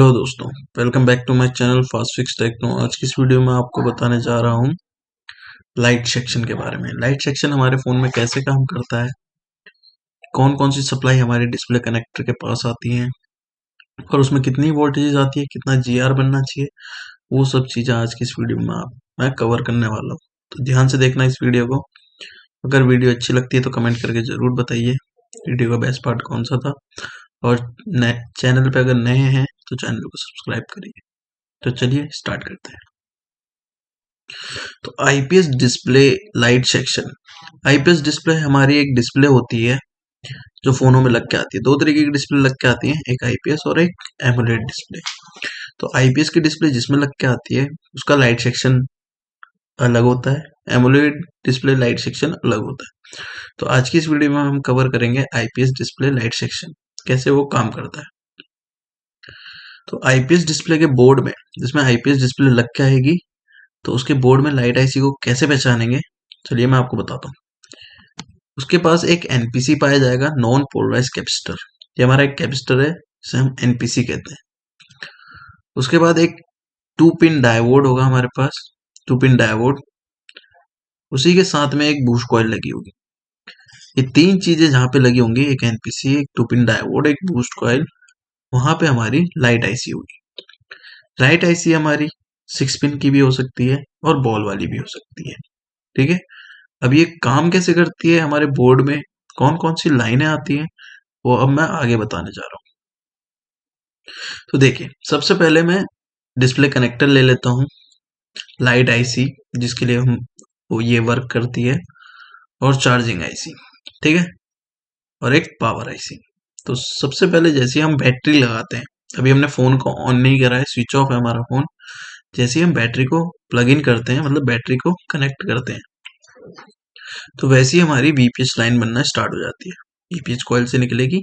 Hello दोस्तों, welcome back to my channel Fast Fix Techno. आज की इस वीडियो में आपको बताने जा रहा हूँ लाइट सेक्शन के बारे में। लाइट सेक्शन हमारे फ़ोन में कैसे काम करता है, कौन कौन सी सप्लाई हमारे डिस्प्ले कनेक्टर के पास आती हैं और उसमें कितनी वोल्टेज आती है, कितना जीआर बनना चाहिए, वो सब चीज़ें आज की इस वीडियो में मैं कवर करने वाला हूँ। तो ध्यान से देखना इस वीडियो को। अगर वीडियो अच्छी लगती है तो कमेंट करके ज़रूर बताइए वीडियो का बेस्ट पार्ट कौन सा था, और चैनल पे अगर नए हैं तो चैनल को सब्सक्राइब करिए। तो चलिए स्टार्ट करते हैं। तो IPS display light section. IPS display हमारी एक डिस्प्ले होती है जो फोनों में लग के आती है। दो तरीके की डिस्प्ले लग के आती है, एक आईपीएस और एक एमोलेड डिस्प्ले। तो आईपीएस की डिस्प्ले जिसमें लग के आती है उसका लाइट सेक्शन अलग होता है, एमोलेड डिस्प्ले लाइट सेक्शन अलग होता है। तो आज की इस वीडियो में हम कवर करेंगे आईपीएस डिस्प्ले लाइट सेक्शन, कैसे वो काम करता है। तो आईपीएस डिस्प्ले के बोर्ड में, जिसमें आईपीएस डिस्प्ले लग के आएगी, तो उसके बोर्ड में लाइट आईसी को कैसे पहचानेंगे, चलिए मैं आपको बताता हूँ। उसके पास एक एनपीसी पाया जाएगा, नॉन पोलराइज कैपेसिटर। ये हमारा एक कैपेसिटर है जिसे हम एनपीसी कहते हैं। उसके बाद एक 2 पिन डायोड होगा हमारे पास, 2 पिन डायोड। उसी के साथ में एक बूस्ट कॉइल लगी होगी। ये तीन चीजें जहां पे लगी होंगी, एक एनपीसी, एक 2 पिन डायोड, एक बूस्ट कॉइल, वहां पे हमारी लाइट आईसी होगी। लाइट आईसी हमारी 6 पिन की भी हो सकती है और बॉल वाली भी हो सकती है। ठीक है। अब ये काम कैसे करती है, हमारे बोर्ड में कौन कौन सी लाइनें आती हैं, वो अब मैं आगे बताने जा रहा हूँ। तो देखिए, सबसे पहले मैं डिस्प्ले कनेक्टर ले लेता हूँ, लाइट आईसी जिसके लिए हम वो ये वर्क करती है, और चार्जिंग आईसी। ठीक है, और एक पावर आईसी। तो सबसे पहले जैसे हम बैटरी लगाते हैं, अभी हमने फोन को ऑन नहीं करा है, स्विच ऑफ है हमारा फोन। जैसे ही हम बैटरी को प्लग इन करते हैं, मतलब बैटरी को कनेक्ट करते हैं, तो वैसे ही हमारी वीपीएस लाइन बनना स्टार्ट हो जाती है। वीपीएस कॉइल से निकलेगी।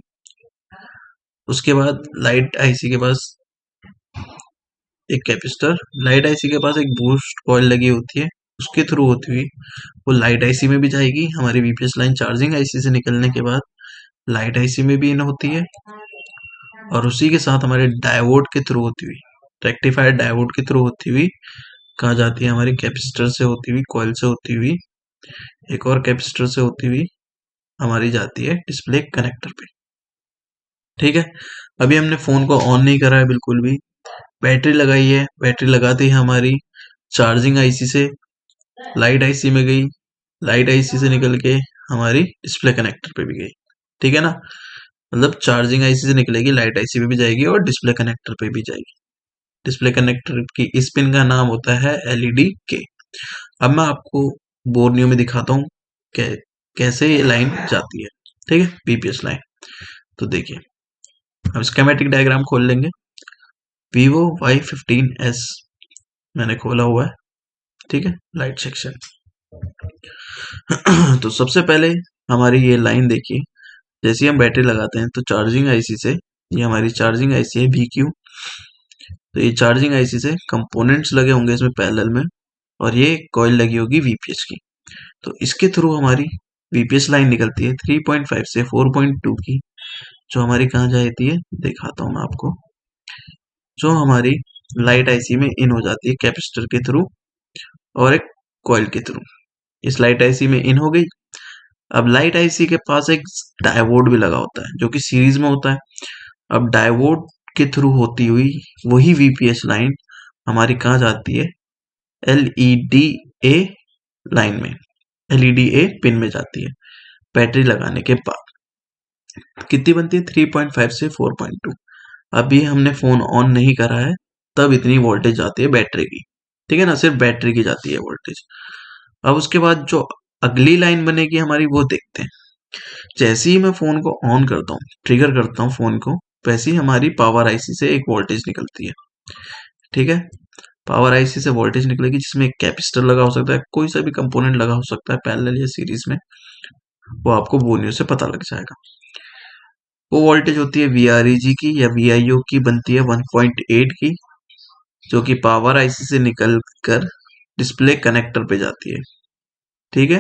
उसके बाद लाइट आईसी के पास एक कैपेसिटर, लाइट आईसी के पास एक बूस्ट कॉइल लगी होती है, उसके थ्रू होती हुई वो लाइट आईसी में भी जाएगी। हमारी वीपीएस लाइन चार्जिंग आईसी से निकलने के बाद लाइट आईसी में भी इन होती है, और उसी के साथ हमारे डायोड के थ्रू होती हुई, रेक्टिफायर डायोड के थ्रू होती हुई कहाँ जाती है, हमारी कैपेसिटर से होती हुई, कॉइल से होती हुई, एक और कैपेसिटर से होती हुई हमारी जाती है डिस्प्ले कनेक्टर पे। ठीक है। अभी हमने फोन को ऑन नहीं करा है बिल्कुल भी, बैटरी लगाई है। बैटरी लगाते ही हमारी चार्जिंग आईसी से लाइट आईसी में गई, लाइट आईसी से निकल के हमारी डिस्प्ले कनेक्टर पे भी गई। ठीक है ना, मतलब चार्जिंग आईसी से निकलेगी, लाइट आईसी पे भी जाएगी और डिस्प्ले कनेक्टर पे भी जाएगी। डिस्प्ले कनेक्टर की इस पिन का नाम होता है एलईडी के। अब मैं आपको बोर्नियो में दिखाता हूँ कैसे ये लाइन जाती है। ठीक है, बीपीएस लाइन। तो देखिए, अब स्कीमेटिक डायग्राम खोल लेंगे। Vivo Y15s मैंने खोला हुआ है। ठीक है, लाइट सेक्शन। तो सबसे पहले हमारी ये लाइन देखिए, जैसे ही हम बैटरी लगाते हैं तो चार्जिंग आईसी से, ये हमारी चार्जिंग आईसी है VQ, तो ये चार्जिंग आईसी से कंपोनेंट्स लगे होंगे इसमें पैरेलल में, और ये कॉइल लगी होगी वीपीएस की। तो इसके थ्रू हमारी वीपीएस लाइन निकलती है 3.5 से 4.2 की, जो हमारी कहाँ जाती है दिखाता हूँ मैं आपको, जो हमारी लाइट आईसी में इन हो जाती है कैपेसिटर के थ्रू और एक कॉइल के थ्रू। इस लाइट आईसी में इन हो गई। अब लाइट आईसी के पास एक डायोड भी लगा होता है जो कि सीरीज में होता है। अब डायोड के थ्रू होती हुई वही वीपीएस लाइन हमारी कहाँ जाती है, एलईडी ए लाइन में, एलईडी ए पिन में जाती है। बैटरी लगाने के बाद कितनी बनती है, 3.5 से 4.2। अभी हमने फोन ऑन नहीं करा है, तब इतनी वोल्टेज जाती है बैटरी की। ठीक है ना, सिर्फ बैटरी की जाती है वोल्टेज। अब उसके बाद जो अगली लाइन बनेगी हमारी, वो देखते हैं। जैसे ही मैं फोन को ऑन करता हूँ, ट्रिगर करता हूँ फोन को, वैसे ही हमारी पावर आईसी से एक वोल्टेज निकलती है। ठीक है, पावर आईसी से वोल्टेज निकलेगी, जिसमें एक कैपेसिटर लगा हो सकता है, कोई सा भी कंपोनेंट लगा हो सकता है पैरेलल या सीरीज में, वो आपको बोनियो से पता लग जाएगा। वो वोल्टेज होती है VREG की या VIO की, बनती है 1.8 की, जो कि पावर आईसी से निकल कर डिस्प्ले कनेक्टर पे जाती है। ठीक है,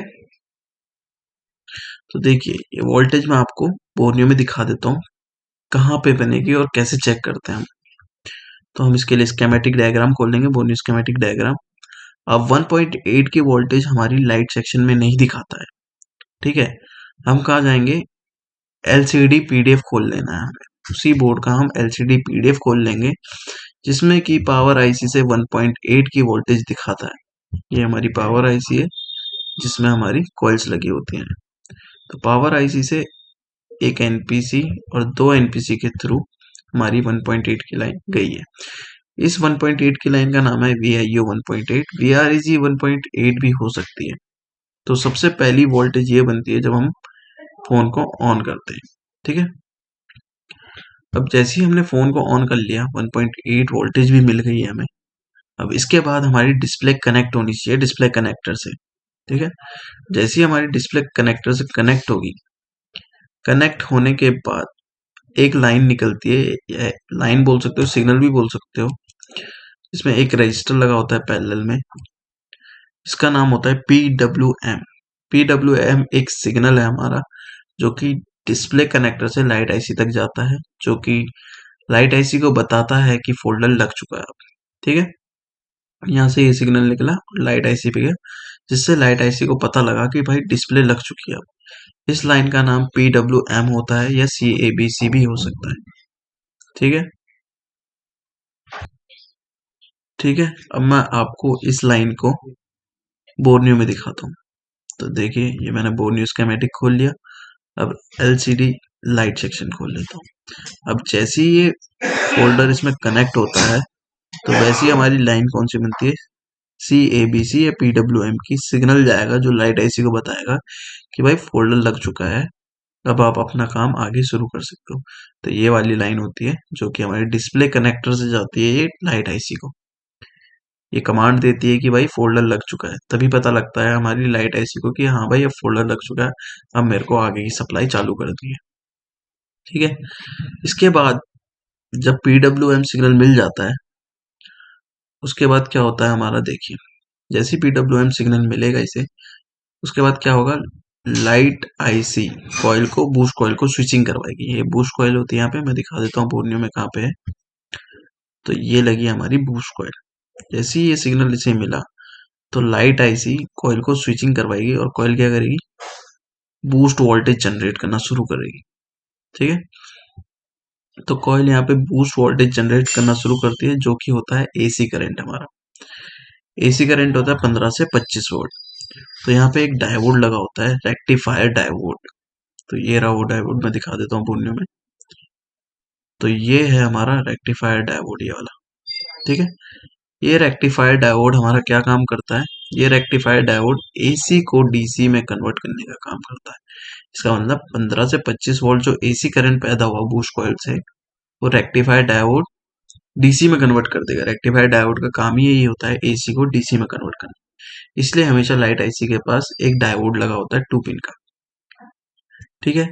तो देखिए ये वोल्टेज मैं आपको बोर्नियो में दिखा देता हूँ कहाँ पे बनेगी और कैसे चेक करते हैं हम। तो हम इसके लिए स्केमेटिक डायग्राम खोल लेंगे, बोर्नियो स्केमेटिक डायग्राम। अब 1.8 की वोल्टेज हमारी लाइट सेक्शन में नहीं दिखाता है, ठीक है। हम कहाँ जाएंगे, एलसीडी पीडीएफ खोल लेना है हमें। उसी बोर्ड का हम एलसीडी पीडीएफ खोल लेंगे जिसमें कि पावर आईसी से 1.8 की वोल्टेज दिखाता है। ये हमारी पावर आईसी है जिसमें हमारी कॉइल्स लगी होती हैं। तो पावर आईसी से एक एनपीसी और दो एनपीसी के थ्रू हमारी 1.8 की लाइन गई है। इस 1.8 की लाइन का नाम है VIO 1.8। VREG 1.8 भी हो सकती है। तो सबसे पहली वोल्टेज ये बनती है जब हम फोन को ऑन करते हैं, ठीक है। अब जैसे ही हमने फोन को ऑन कर लिया, 1.8 वोल्टेज भी मिल गई है हमें। अब इसके बाद हमारी डिस्प्ले कनेक्ट होनी चाहिए डिस्प्ले कनेक्टर से, ठीक है। जैसे ही हमारी डिस्प्ले कनेक्टर से कनेक्ट होगी, कनेक्ट होने के बाद एक लाइन निकलती है, या लाइन बोल सकते हो, सिग्नल भी बोल सकते हो। इसमें एक रजिस्टर लगा होता है पैरेलल में, इसका नाम होता है PWM। PWM एक सिग्नल है हमारा जो कि डिस्प्ले कनेक्टर से लाइट आईसी तक जाता है, जो कि लाइट आईसी को बताता है कि फोल्डर लग चुका है अब, ठीक है। यहाँ से ये सिग्नल निकला लाइट आईसी पे गया, जिससे लाइट आईसी को पता लगा कि भाई डिस्प्ले लग चुकी है अब। इस लाइन का नाम PWM होता है, या CABC भी हो सकता है, ठीक है। ठीक है, अब मैं आपको इस लाइन को बोर्नियो में दिखाता हूँ। तो देखिए, ये मैंने बोर्नियो स्कीमेटिक खोल लिया। अब LCD लाइट सेक्शन खोल लेता हूँ। अब जैसे ही ये फोल्डर इसमें कनेक्ट होता है, तो वैसे ही हमारी लाइन कौन सी बनती है, CABC या PWM की सिग्नल जाएगा जो लाइट आईसी को बताएगा कि भाई फोल्डर लग चुका है, अब आप अपना काम आगे शुरू कर सकते हो। तो ये वाली लाइन होती है जो कि हमारे डिस्प्ले कनेक्टर से जाती है ये लाइट आईसी को। ये कमांड देती है कि भाई फोल्डर लग चुका है, तभी पता लगता है हमारी लाइट आईसी को कि हाँ भाई अब फोल्डर लग चुका है, अब मेरे को आगे की सप्लाई चालू कर दी है, ठीक है। इसके बाद जब PWM सिग्नल मिल जाता है, उसके बाद क्या होता है हमारा, देखिए जैसे ही PWM सिग्नल मिलेगा इसे, उसके बाद क्या होगा, लाइट आईसी कॉइल को, बूस्ट कॉइल को स्विचिंग करवाएगी। ये बूस्ट कॉइल होती है, यहाँ पे मैं दिखा देता हूँ बोर्नियो में कहाँ पे है। तो ये लगी हमारी बूस्ट कॉइल। जैसे ही ये सिग्नल इसे मिला, तो लाइट आईसी कॉइल को स्विचिंग करवाएगी और कॉइल क्या करेगी, बूस्ट वोल्टेज जनरेट करना शुरू करेगी, ठीक है। तो कॉइल यहाँ पे बूस्ट वोल्टेज जनरेट करना शुरू करती है, जो कि होता है AC करंट। हमारा AC करंट होता है 15 से 25 वोल्ट। तो यहाँ पे एक डायोड लगा होता है, रेक्टिफायर डायोड। तो ये रहा वो डायोड, मैं दिखा देता हूँ बोर्नियो में। तो ये है हमारा रेक्टिफायर डायोड, ये वाला, ठीक है। ये रेक्टिफायर डायोड हमारा क्या काम करता है, ये रेक्टिफायर डायोड AC को DC में कन्वर्ट करने का काम करता है। इसका मतलब 15 से 25 वोल्ट जो AC करंट पैदा हुआ बूस्ट कॉइल से, वो रेक्टिफायर डायोड DC में कन्वर्ट कर देगा। रेक्टिफायर डायोड का काम ही यही होता है, AC को DC में कन्वर्ट करना। इसलिए हमेशा लाइट आईसी के पास एक डायोड लगा होता है 2 पिन का, ठीक है।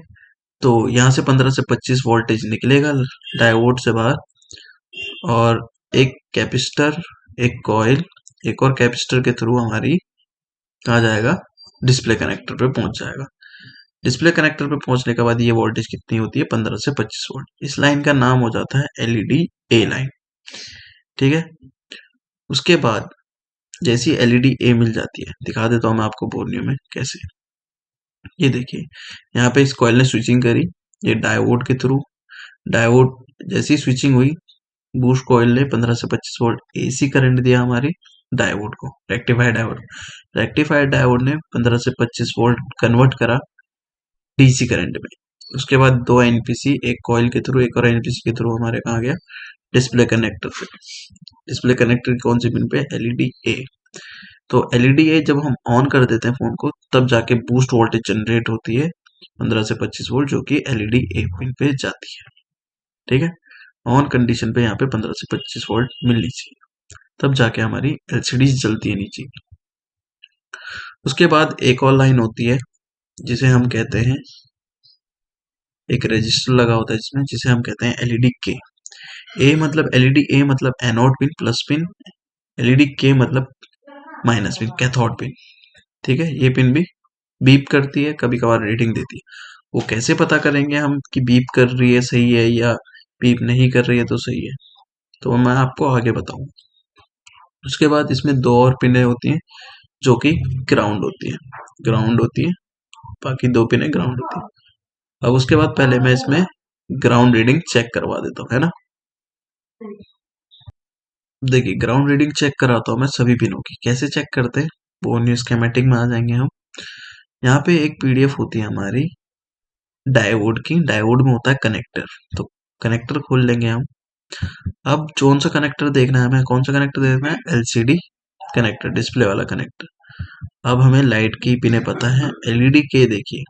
तो यहाँ से 15 से 25 वोल्टेज निकलेगा डायोड से बाहर, और एक कैपेसिटर, एक कॉइल, एक और कैपेसिटर के थ्रू हमारी कहाँ जाएगा, डिस्प्ले कनेक्टर पे पहुंच जाएगा। डिस्प्ले कनेक्टर पे पहुंचने के बाद ये वोल्टेज कितनी होती है, 15 से 25 वोल्ट। इस लाइन का नाम हो जाता है LED A लाइन, ठीक है। उसके बाद जैसी LED A मिल जाती है, दिखा देता हूँ मैं आपको बोर्नियो में कैसे। ये देखिए, यहाँ पे इस कॉइल ने स्विचिंग करी, ये डायोड के थ्रू, डायोड जैसी स्विचिंग हुई, बूस्ट कॉइल ने 15 से 25 वोल्ट AC करंट दिया हमारे डायोड को, रेक्टिफायर डायोड। रेक्टिफायर डायोड ने 15 से 25 वोल्ट कन्वर्ट करा DC करंट में। उसके बाद दो एनपीसी, एक कॉइल के थ्रू, एक और एनपीसी के थ्रू हमारे कहाँ गया, डिस्प्ले कनेक्टर पे। डिस्प्ले कनेक्टर कौन सी पिन पे, LED A। तो LED A जब हम ऑन कर देते हैं फोन को, तब जाके बूस्ट वोल्टेज जनरेट होती है 15 से 25 वोल्ट, जो कि LED A पिन पे जाती है, ठीक है। ऑन कंडीशन पे यहाँ पे 15 से 25 वोल्ट मिलनी चाहिए, तब जाके हमारी LCD जलती है नीचे। उसके बाद एक और लाइन होती है जिसे हम कहते हैं, एक रजिस्टर लगा होता है जिसमें, जिसे हम कहते हैं LED K। LED A मतलब anode pin, plus pin. LED K मतलब माइनस पिन, कैथोड पिन, ठीक है। ये पिन भी बीप करती है, कभी कभार रीडिंग देती है। वो कैसे पता करेंगे हम कि बीप कर रही है सही है, या बीप नहीं कर रही है तो सही है, तो मैं आपको आगे बताऊंगा। उसके बाद इसमें दो और पिने होती हैं जो कि ग्राउंड होती है, बाकी दो पिने ग्राउंड होती है। अब उसके बाद पहले मैं इसमें ग्राउंड रीडिंग चेक करवा देता हूँ, है ना। देखिए ग्राउंड रीडिंग चेक कराता हूँ मैं सभी पिनों की। कैसे चेक करते हैं, वो न्यू स्कीमेटिक में आ जाएंगे हम। यहाँ पे एक पीडीएफ होती है हमारी डायोड की, डायोड में होता है कनेक्टर, तो कनेक्टर खोल लेंगे हम। अब कौन सा कनेक्टर देखना है हमें, कौन सा कनेक्टर देखना है, एलसीडी कनेक्टर, डिस्प्ले वाला कनेक्टर। अब हमें लाइट की पिने पता है, एलईडी के देखिए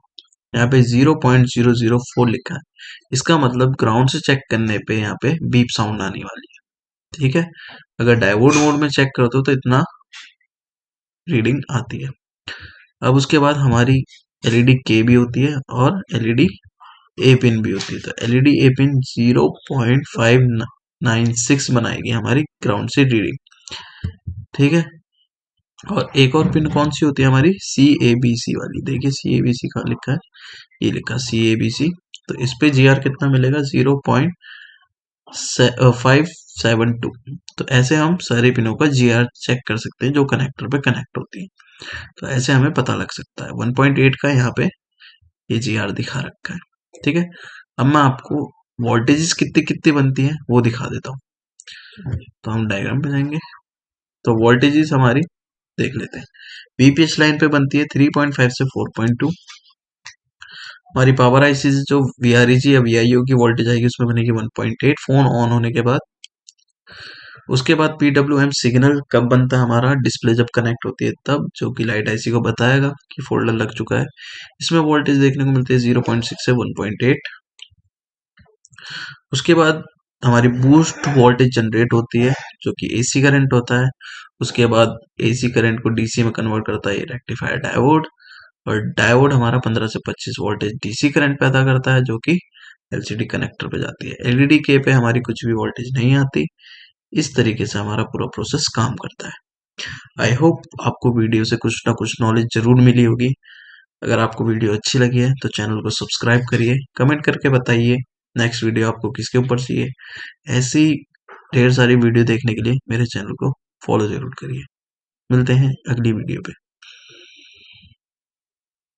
यहाँ पे 0.004 लिखा है, इसका मतलब ग्राउंड से चेक करने पे यहाँ पे बीप साउंड आने वाली है, ठीक है। अगर डायोड मोड में चेक करते हो तो इतना रीडिंग आती है। अब उसके बाद हमारी एलईडी के भी होती है और एलईडी ए पिन भी होती है, तो एलईडी ए पिन 0.596 बनाएगी हमारी ग्राउंड से रीडिंग, ठीक है। और एक और पिन कौन सी होती है हमारी, सी ए बी सी वाली, देखिए सी ए बी सी कहाँ लिखा है, ये लिखा सी ए बी सी। तो इस पे जी आर कितना मिलेगा, 0.572। तो ऐसे हम सारे पिनों का जी आर चेक कर सकते हैं जो कनेक्टर पे कनेक्ट होती है, तो ऐसे हमें पता लग सकता है। 1.8 का यहाँ पे ये जी आर दिखा रखा है, ठीक है। अब मैं आपको वोल्टेजेस कितनी कितनी बनती है वो दिखा देता हूँ। तो हम डायग्राम पे जाएंगे, तो वोल्टेजेस हमारी देख लेते हैं। वीपीएच लाइन पे बनती है 3.5 से 4.2। हमारी पावर आईसी से जो वीआरईजी या वीआईओ की वोल्टेज आएगी उसमें बनेगी 1.8 फोन ऑन होने के बाद। उसके बाद पीडब्ल्यूएम सिग्नल कब बनता है हमारा, डिस्प्ले जब कनेक्ट होती है तब, जो कि लाइट आईसी को बताएगा कि फोल्डर लग चुका है। इसमें वोल्टेज देखने को मिलती है 0.6 से 1.8। उसके बाद हमारी बूस्ट वोल्टेज जनरेट होती है जो कि एसी करंट होता है। उसके बाद एसी करंट को डीसी में कन्वर्ट करता है ये रेक्टिफायर डायोड, और डायोड हमारा 15 से 25 वोल्टेज डीसी करंट पैदा करता है जो कि एलसीडी कनेक्टर पे जाती है। एलईडी के पे हमारी कुछ भी वोल्टेज नहीं आती। इस तरीके से हमारा पूरा प्रोसेस काम करता है। आई होप आपको वीडियो से कुछ ना कुछ नॉलेज जरूर मिली होगी। अगर आपको वीडियो अच्छी लगी है तो चैनल को सब्सक्राइब करिए, कमेंट करके बताइए नेक्स्ट वीडियो आपको किसके ऊपर चाहिए। ऐसी ढेर सारी वीडियो देखने के लिए मेरे चैनल को फॉलो जरूर करिए। मिलते हैं अगली वीडियो पे।